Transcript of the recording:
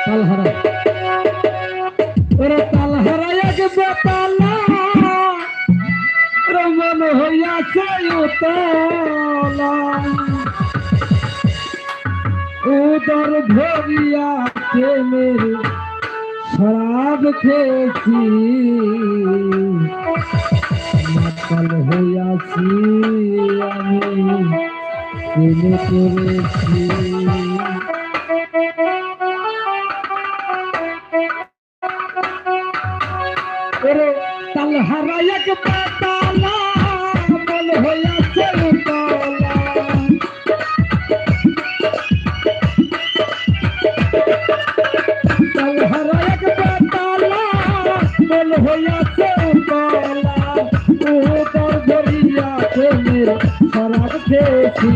তালহারা ওরে তালহারা এক বেতালা রমন হইয়াছে উতলা উদর ধরিয়া প্রেমের শরাব খেয়েছি মাতাল হইয়াছি আমি প্রেমে করেছি ওরে তালহারা এক বেতালা মন হইয়াছে উতলা তালহারা এক বেতালা মন হইয়াছে উতলা উদর ধরিয়া প্রেমের শরাব খেয়েছি